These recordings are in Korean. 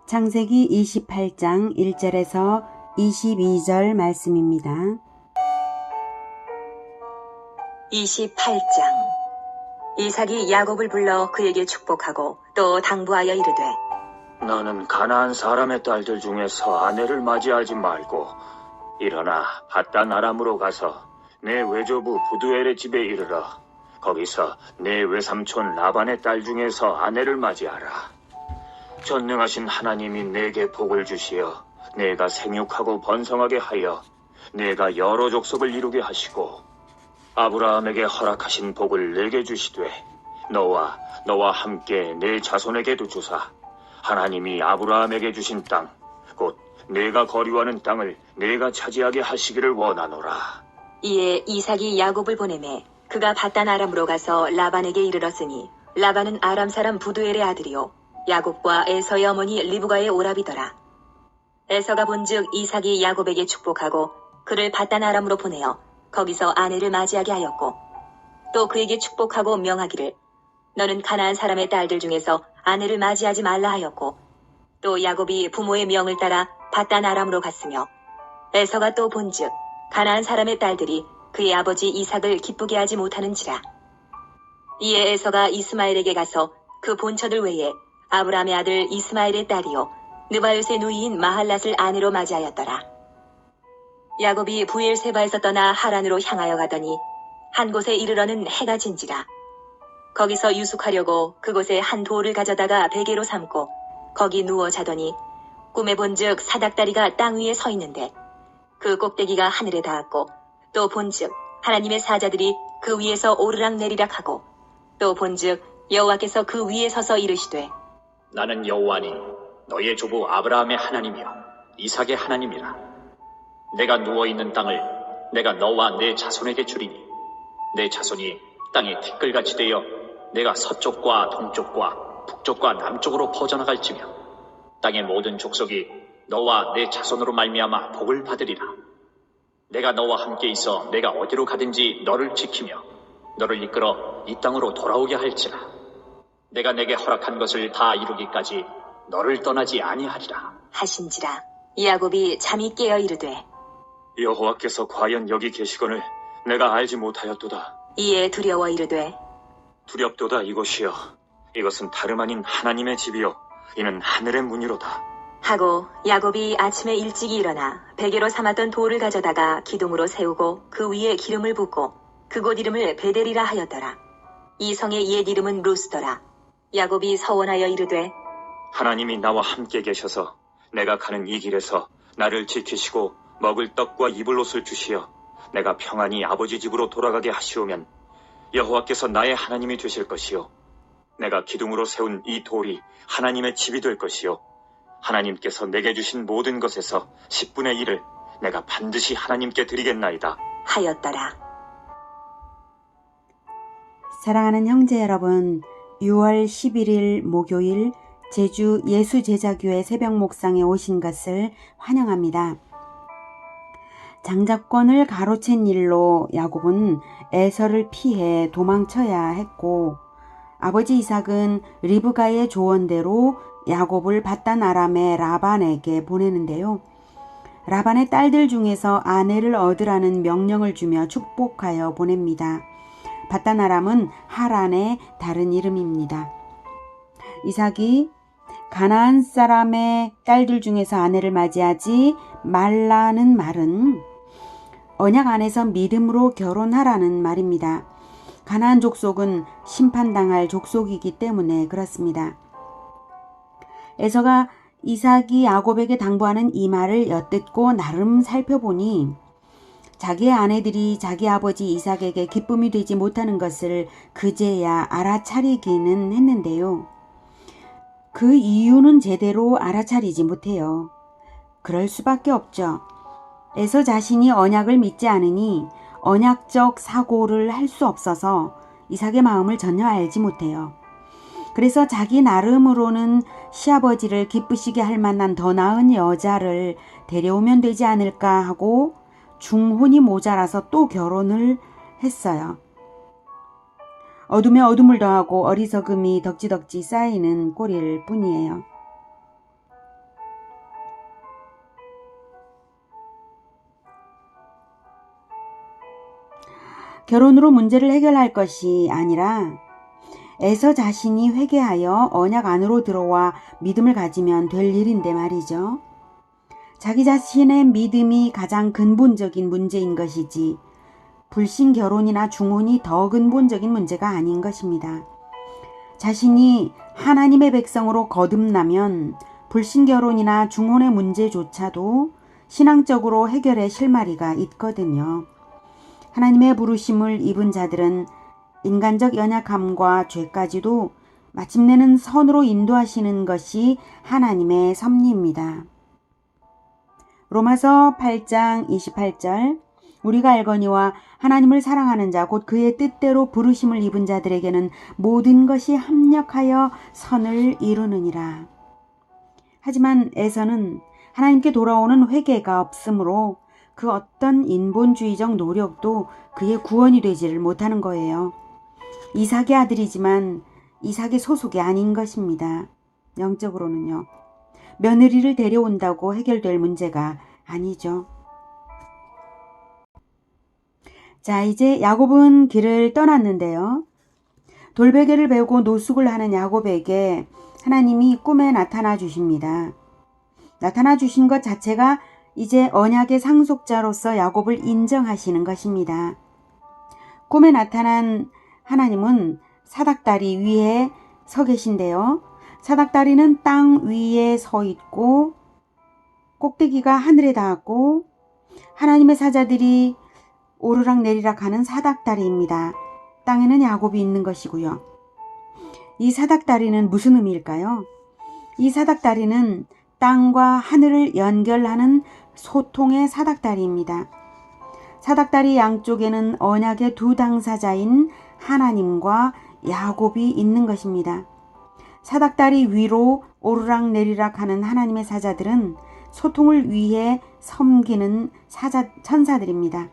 창세기 28장 1절에서 22절 말씀입니다. 28장 이삭이 야곱을 불러 그에게 축복하고 또 당부하여 이르되 너는 가나안 사람의 딸들 중에서 아내를 맞이하지 말고 일어나 밧단 아람으로 가서 내 외조부 부두엘의 집에 이르러 거기서 내 외삼촌 라반의 딸 중에서 아내를 맞이하라. 전능하신 하나님이 내게 복을 주시어 내가 생육하고 번성하게 하여 내가 여러 족속을 이루게 하시고 아브라함에게 허락하신 복을 내게 주시되 너와 함께 내 자손에게도 주사 하나님이 아브라함에게 주신 땅 곧 내가 거류하는 땅을 내가 차지하게 하시기를 원하노라. 이에 이삭이 야곱을 보내매 그가 밧단 아람으로 가서 라반에게 이르렀으니 라반은 아람 사람 부두엘의 아들이요 야곱과 에서의 어머니 리브가의 오라비더라. 에서가 본즉 이삭이 야곱에게 축복하고 그를 밧단 아람으로 보내어 거기서 아내를 맞이하게 하였고 또 그에게 축복하고 명하기를 너는 가나안 사람의 딸들 중에서 아내를 맞이하지 말라 하였고 또 야곱이 부모의 명을 따라 밧단 아람으로 갔으며 에서가 또 본즉 가나안 사람의 딸들이 그의 아버지 이삭을 기쁘게 하지 못하는지라. 이에 에서가 이스마엘에게 가서 그 본처들 외에 아브라함의 아들 이스마엘의 딸이요 느바요스의 누이인 마할랏을 아내로 맞이하였더라. 야곱이 부엘세바에서 떠나 하란으로 향하여 가더니 한 곳에 이르러는 해가 진지라. 거기서 유숙하려고 그곳에 한 돌을 가져다가 베개로 삼고 거기 누워 자더니 꿈에 본즉 사닥다리가 땅 위에 서 있는데 그 꼭대기가 하늘에 닿았고 또 본즉 하나님의 사자들이 그 위에서 오르락 내리락 하고 또 본즉 여호와께서 그 위에 서서 이르시되 나는 여호와니 너의 조부 아브라함의 하나님이요 이삭의 하나님이라. 내가 누워있는 땅을 내가 너와 내 자손에게 주리니 내 자손이 땅에 티끌같이 되어 내가 서쪽과 동쪽과 북쪽과 남쪽으로 퍼져나갈지며 땅의 모든 족속이 너와 내 자손으로 말미암아 복을 받으리라. 내가 너와 함께 있어 내가 어디로 가든지 너를 지키며 너를 이끌어 이 땅으로 돌아오게 할지라. 내가 내게 허락한 것을 다 이루기까지 너를 떠나지 아니하리라 하신지라. 야곱이 잠이 깨어 이르되 여호와께서 과연 여기 계시거늘 내가 알지 못하였도다. 이에 두려워 이르되 두렵도다. 이곳이여 이것은 다름 아닌 하나님의 집이요 이는 하늘의 문이로다. 하고 야곱이 아침에 일찍 일어나 베개로 삼았던 돌을 가져다가 기둥으로 세우고 그 위에 기름을 붓고 그곳 이름을 베델이라 하였더라. 이 성의 옛 이름은 루스더라. 야곱이 서원하여 이르되 하나님이 나와 함께 계셔서 내가 가는 이 길에서 나를 지키시고 먹을 떡과 입을 옷을 주시어 내가 평안히 아버지 집으로 돌아가게 하시오면 여호와께서 나의 하나님이 되실 것이요 내가 기둥으로 세운 이 돌이 하나님의 집이 될 것이요 하나님께서 내게 주신 모든 것에서 10분의 1을 내가 반드시 하나님께 드리겠나이다 하였더라. 사랑하는 형제 여러분, 6월 11일 목요일 제주 예수제자교회 새벽 목상에 오신 것을 환영합니다. 장자권을 가로챈 일로 야곱은 에서를 피해 도망쳐야 했고 아버지 이삭은 리브가의 조언대로 야곱을 밧단 아람의 라반에게 보내는데요. 라반의 딸들 중에서 아내를 얻으라는 명령을 주며 축복하여 보냅니다. 밧단 아람은 하란의 다른 이름입니다. 이삭이 가나안 사람의 딸들 중에서 아내를 맞이하지 말라는 말은 언약 안에서 믿음으로 결혼하라는 말입니다. 가나안 족속은 심판당할 족속이기 때문에 그렇습니다. 에서가 이삭이 야곱에게 당부하는 이 말을 엿듣고 나름 살펴보니 자기의 아내들이 자기 아버지 이삭에게 기쁨이 되지 못하는 것을 그제야 알아차리기는 했는데요. 그 이유는 제대로 알아차리지 못해요. 그럴 수밖에 없죠. 에서 자신이 언약을 믿지 않으니 언약적 사고를 할 수 없어서 이삭의 마음을 전혀 알지 못해요. 그래서 자기 나름으로는 시아버지를 기쁘시게 할 만한 더 나은 여자를 데려오면 되지 않을까 하고 중혼이 모자라서 또 결혼을 했어요. 어둠에 어둠을 더하고 어리석음이 덕지덕지 쌓이는 꼴일 뿐이에요. 결혼으로 문제를 해결할 것이 아니라 에서 자신이 회개하여 언약 안으로 들어와 믿음을 가지면 될 일인데 말이죠. 자기 자신의 믿음이 가장 근본적인 문제인 것이지 불신 결혼이나 중혼이 더 근본적인 문제가 아닌 것입니다. 자신이 하나님의 백성으로 거듭나면 불신 결혼이나 중혼의 문제조차도 신앙적으로 해결의 실마리가 있거든요. 하나님의 부르심을 입은 자들은 인간적 연약함과 죄까지도 마침내는 선으로 인도하시는 것이 하나님의 섭리입니다. 로마서 8장 28절 우리가 알거니와 하나님을 사랑하는 자 곧 그의 뜻대로 부르심을 입은 자들에게는 모든 것이 합력하여 선을 이루느니라. 하지만 에서는 하나님께 돌아오는 회개가 없으므로 그 어떤 인본주의적 노력도 그의 구원이 되지를 못하는 거예요. 이삭의 아들이지만 이삭의 소속이 아닌 것입니다. 영적으로는요. 며느리를 데려온다고 해결될 문제가 아니죠. 자, 이제 야곱은 길을 떠났는데요. 돌베개를 베고 노숙을 하는 야곱에게 하나님이 꿈에 나타나 주십니다. 나타나 주신 것 자체가 이제 언약의 상속자로서 야곱을 인정하시는 것입니다. 꿈에 나타난 하나님은 사닥다리 위에 서 계신데요. 사닥다리는 땅 위에 서 있고 꼭대기가 하늘에 닿았고 하나님의 사자들이 오르락 내리락 하는 사닥다리입니다. 땅에는 야곱이 있는 것이고요. 이 사닥다리는 무슨 의미일까요? 이 사닥다리는 땅과 하늘을 연결하는 소통의 사닥다리입니다. 사닥다리 양쪽에는 언약의 두 당사자인 하나님과 야곱이 있는 것입니다. 사닥다리 위로 오르락 내리락 하는 하나님의 사자들은 소통을 위해 섬기는 천사들입니다.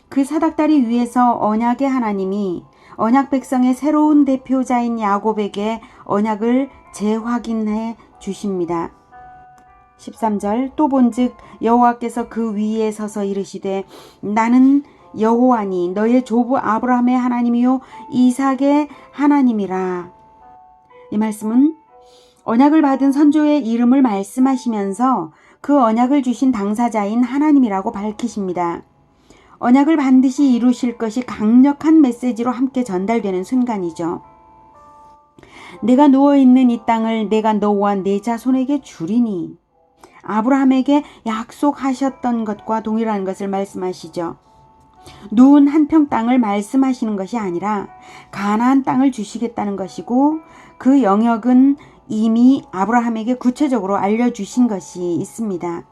그 사닥다리 위에서 언약의 하나님이 언약 백성의 새로운 대표자인 야곱에게 언약을 재확인해 주십니다. 13절 또 본즉 여호와께서 그 위에 서서 이르시되 나는 여호와니 너의 조부 아브라함의 하나님이요 이삭의 하나님이라. 이 말씀은 언약을 받은 선조의 이름을 말씀하시면서 그 언약을 주신 당사자인 하나님이라고 밝히십니다. 언약을 반드시 이루실 것이 강력한 메시지로 함께 전달되는 순간이죠. 내가 누워있는 이 땅을 내가 너와 네 자손에게 주리니 아브라함에게 약속하셨던 것과 동일한 것을 말씀하시죠. 누운 한 평 땅을 말씀하시는 것이 아니라 가나안 땅을 주시겠다는 것이고 그 영역은 이미 아브라함에게 구체적으로 알려주신 것이 있습니다.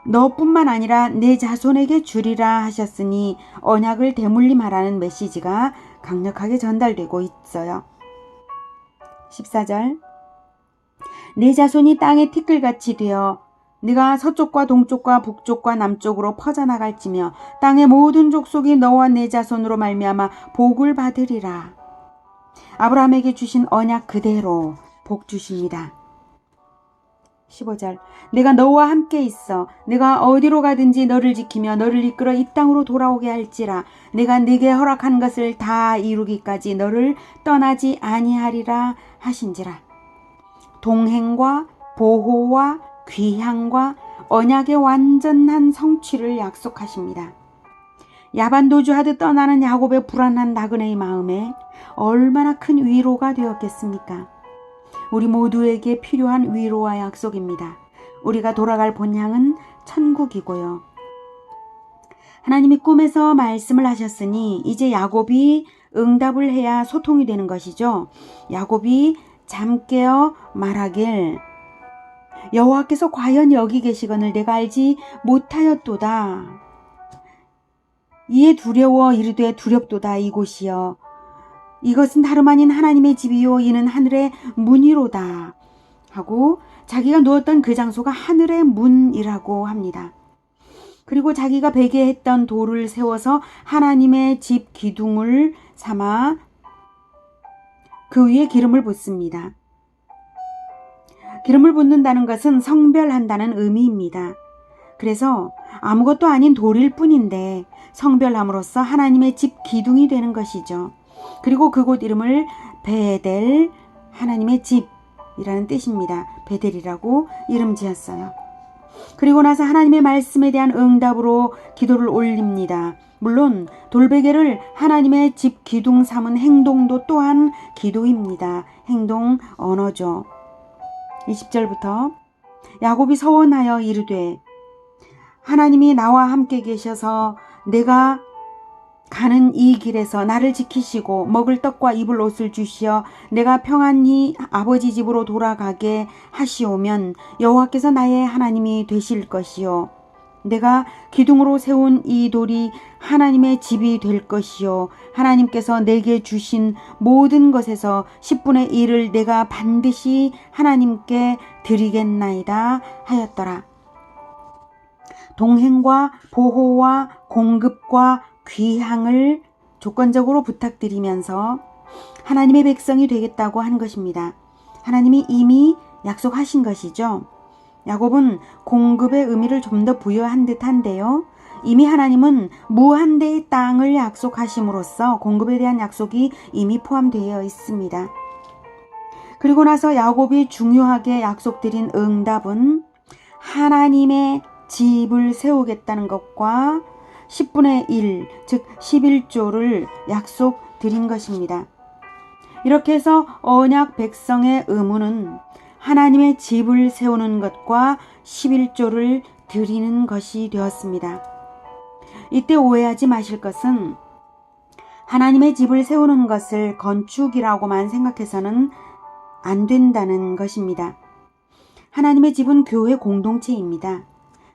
너뿐만 아니라 내 자손에게 주리라 하셨으니 언약을 대물림하라는 메시지가 강력하게 전달되고 있어요. 14절 내 자손이 땅의 티끌같이 되어 네가 서쪽과 동쪽과 북쪽과 남쪽으로 퍼져나갈지며 땅의 모든 족속이 너와 내 자손으로 말미암아 복을 받으리라. 아브라함에게 주신 언약 그대로 복 주십니다. 15절 내가 너와 함께 있어 내가 어디로 가든지 너를 지키며 너를 이끌어 이 땅으로 돌아오게 할지라. 내가 네게 허락한 것을 다 이루기까지 너를 떠나지 아니하리라 하신지라. 동행과 보호와 귀향과 언약의 완전한 성취를 약속하십니다. 야반도주하듯 떠나는 야곱의 불안한 나그네의 마음에 얼마나 큰 위로가 되었겠습니까? 우리 모두에게 필요한 위로와 약속입니다. 우리가 돌아갈 본향은 천국이고요. 하나님이 꿈에서 말씀을 하셨으니 이제 야곱이 응답을 해야 소통이 되는 것이죠. 야곱이 잠 깨어 말하길 여호와께서 과연 여기 계시거늘 내가 알지 못하였도다. 이에 두려워 이르되 두렵도다 이곳이여 이것은 다름 아닌 하나님의 집이요 이는 하늘의 문이로다 하고 자기가 누웠던 그 장소가 하늘의 문이라고 합니다. 그리고 자기가 베게 했던 돌을 세워서 하나님의 집 기둥을 삼아 그 위에 기름을 붓습니다. 기름을 붓는다는 것은 성별한다는 의미입니다. 그래서 아무것도 아닌 돌일 뿐인데 성별함으로써 하나님의 집 기둥이 되는 것이죠. 그리고 그곳 이름을 베델, 하나님의 집이라는 뜻입니다. 베델이라고 이름 지었어요. 그리고 나서 하나님의 말씀에 대한 응답으로 기도를 올립니다. 물론 돌베개를 하나님의 집 기둥 삼은 행동도 또한 기도입니다. 행동 언어죠. 20절부터 야곱이 서원하여 이르되 하나님이 나와 함께 계셔서 내가 가는 이 길에서 나를 지키시고 먹을 떡과 입을 옷을 주시어 내가 평안히 아버지 집으로 돌아가게 하시오면 여호와께서 나의 하나님이 되실 것이요 내가 기둥으로 세운 이 돌이 하나님의 집이 될 것이요 하나님께서 내게 주신 모든 것에서 10분의 1을 내가 반드시 하나님께 드리겠나이다 하였더라. 동행과 보호와 공급과 귀향을 조건적으로 부탁드리면서 하나님의 백성이 되겠다고 한 것입니다. 하나님이 이미 약속하신 것이죠. 야곱은 공급의 의미를 좀 더 부여한 듯한데요. 이미 하나님은 무한대의 땅을 약속하심으로써 공급에 대한 약속이 이미 포함되어 있습니다. 그리고 나서 야곱이 중요하게 약속드린 응답은 하나님의 집을 세우겠다는 것과 10분의 1, 즉 11조를 약속드린 것입니다. 이렇게 해서 언약 백성의 의무는 하나님의 집을 세우는 것과 11조를 드리는 것이 되었습니다. 이때 오해하지 마실 것은 하나님의 집을 세우는 것을 건축이라고만 생각해서는 안 된다는 것입니다. 하나님의 집은 교회 공동체입니다.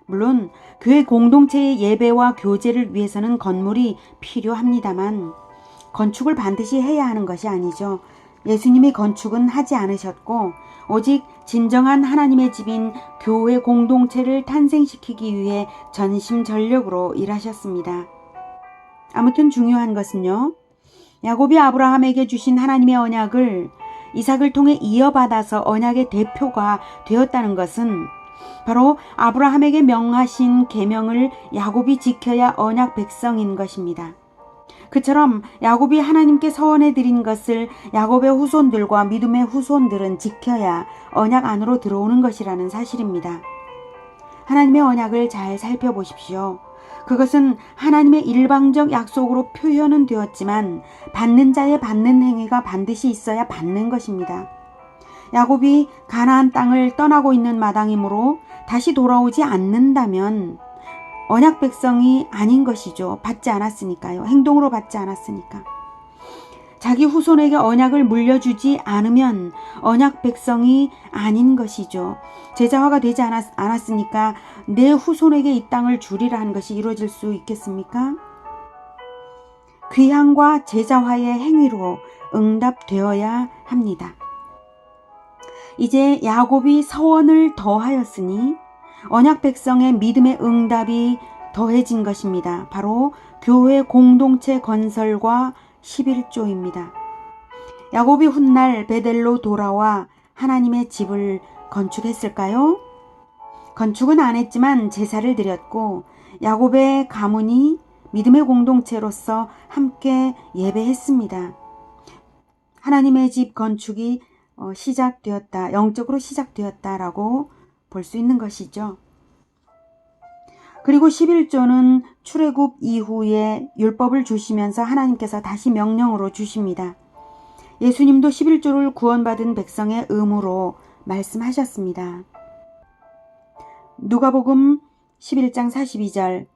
물론 교회 공동체의 예배와 교제를 위해서는 건물이 필요합니다만 건축을 반드시 해야 하는 것이 아니죠. 예수님이 건축은 하지 않으셨고 오직 진정한 하나님의 집인 교회 공동체를 탄생시키기 위해 전심전력으로 일하셨습니다. 아무튼 중요한 것은요. 야곱이 아브라함에게 주신 하나님의 언약을 이삭을 통해 이어받아서 언약의 대표가 되었다는 것은 바로 아브라함에게 명하신 계명을 야곱이 지켜야 언약 백성인 것입니다. 그처럼 야곱이 하나님께 서원해 드린 것을 야곱의 후손들과 믿음의 후손들은 지켜야 언약 안으로 들어오는 것이라는 사실입니다. 하나님의 언약을 잘 살펴보십시오. 그것은 하나님의 일방적 약속으로 표현은 되었지만 받는 자의 받는 행위가 반드시 있어야 받는 것입니다. 야곱이 가나안 땅을 떠나고 있는 마당이므로 다시 돌아오지 않는다면 언약 백성이 아닌 것이죠. 받지 않았으니까요. 행동으로 받지 않았으니까. 자기 후손에게 언약을 물려주지 않으면 언약 백성이 아닌 것이죠. 제자화가 되지 않았으니까 내 후손에게 이 땅을 주리라 하는 것이 이루어질 수 있겠습니까? 귀향과 제자화의 행위로 응답되어야 합니다. 이제 야곱이 서원을 더하였으니 언약 백성의 믿음의 응답이 더해진 것입니다. 바로 교회 공동체 건설과 11조입니다. 야곱이 훗날 베델로 돌아와 하나님의 집을 건축했을까요? 건축은 안 했지만 제사를 드렸고 야곱의 가문이 믿음의 공동체로서 함께 예배했습니다. 하나님의 집 건축이 시작되었다, 영적으로 시작되었다라고 볼 수 있는 것이죠. 그리고 11조는 출애굽 이후에 율법을 주시면서 하나님께서 다시 명령으로 주십니다. 예수님도 11조를 구원받은 백성의 의무로 말씀하셨습니다. 누가복음 11장 42절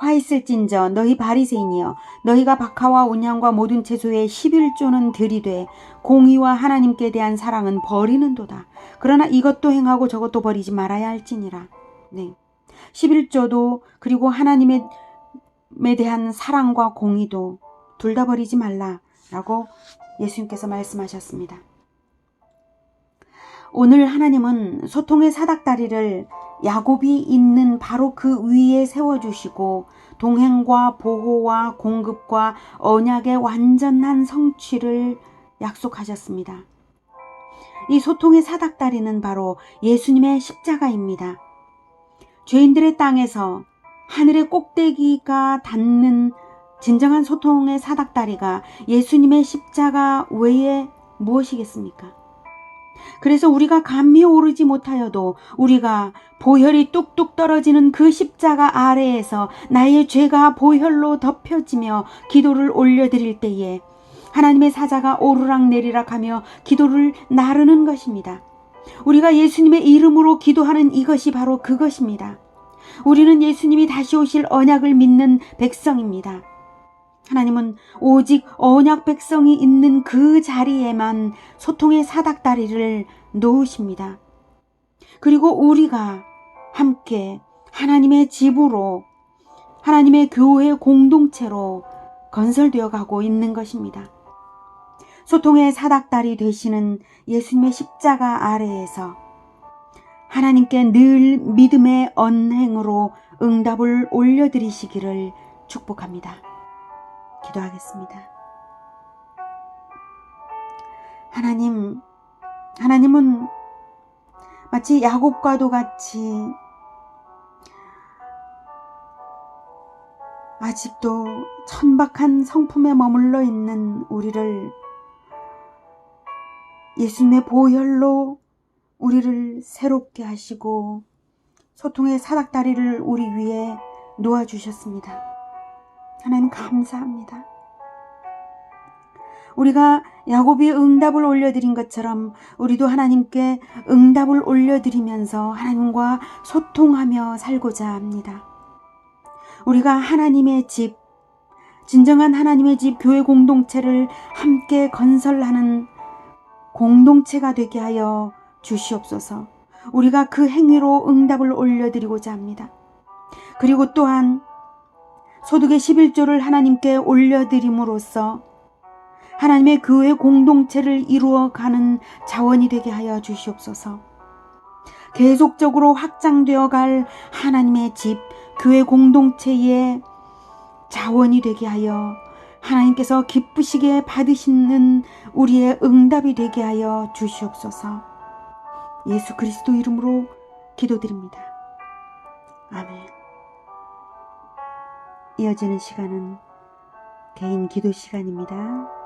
화 있을진저 너희 바리새인이여 너희가 박하와 온향과 모든 채소의 11조는 들이되 공의와 하나님께 대한 사랑은 버리는도다. 그러나 이것도 행하고 저것도 버리지 말아야 할지니라. 네. 11조도 그리고 하나님에 대한 사랑과 공의도 둘 다 버리지 말라라고 예수님께서 말씀하셨습니다. 오늘 하나님은 소통의 사닥다리를 야곱이 있는 바로 그 위에 세워주시고 동행과 보호와 공급과 언약의 완전한 성취를 약속하셨습니다. 이 소통의 사닥다리는 바로 예수님의 십자가입니다. 죄인들의 땅에서 하늘의 꼭대기가 닿는 진정한 소통의 사닥다리가 예수님의 십자가 외에 무엇이겠습니까? 그래서 우리가 감히 오르지 못하여도 우리가 보혈이 뚝뚝 떨어지는 그 십자가 아래에서 나의 죄가 보혈로 덮여지며 기도를 올려드릴 때에 하나님의 사자가 오르락 내리락 하며 기도를 나르는 것입니다. 우리가 예수님의 이름으로 기도하는 이것이 바로 그것입니다. 우리는 예수님이 다시 오실 언약을 믿는 백성입니다. 하나님은 오직 언약 백성이 있는 그 자리에만 소통의 사닥다리를 놓으십니다. 그리고 우리가 함께 하나님의 집으로, 하나님의 교회 공동체로 건설되어 가고 있는 것입니다. 소통의 사닥다리 되시는 예수님의 십자가 아래에서 하나님께 늘 믿음의 언행으로 응답을 올려드리시기를 축복합니다. 기도하겠습니다. 하나님은 마치 야곱과도 같이 아직도 천박한 성품에 머물러 있는 우리를 예수님의 보혈로 우리를 새롭게 하시고 소통의 사닥다리를 우리 위에 놓아주셨습니다. 하나님 감사합니다. 우리가 야곱이 응답을 올려드린 것처럼 우리도 하나님께 응답을 올려드리면서 하나님과 소통하며 살고자 합니다. 우리가 하나님의 집, 진정한 하나님의 집 교회 공동체를 함께 건설하는 공동체가 되게 하여 주시옵소서. 우리가 그 행위로 응답을 올려드리고자 합니다. 그리고 또한 소득의 11조를 하나님께 올려드림으로써 하나님의 교회 공동체를 이루어가는 자원이 되게 하여 주시옵소서. 계속적으로 확장되어 갈 하나님의 집, 교회 공동체의 자원이 되게 하여 하나님께서 기쁘시게 받으시는 우리의 응답이 되게 하여 주시옵소서. 예수 그리스도 이름으로 기도드립니다. 아멘. 이어지는 시간은 개인 기도 시간입니다.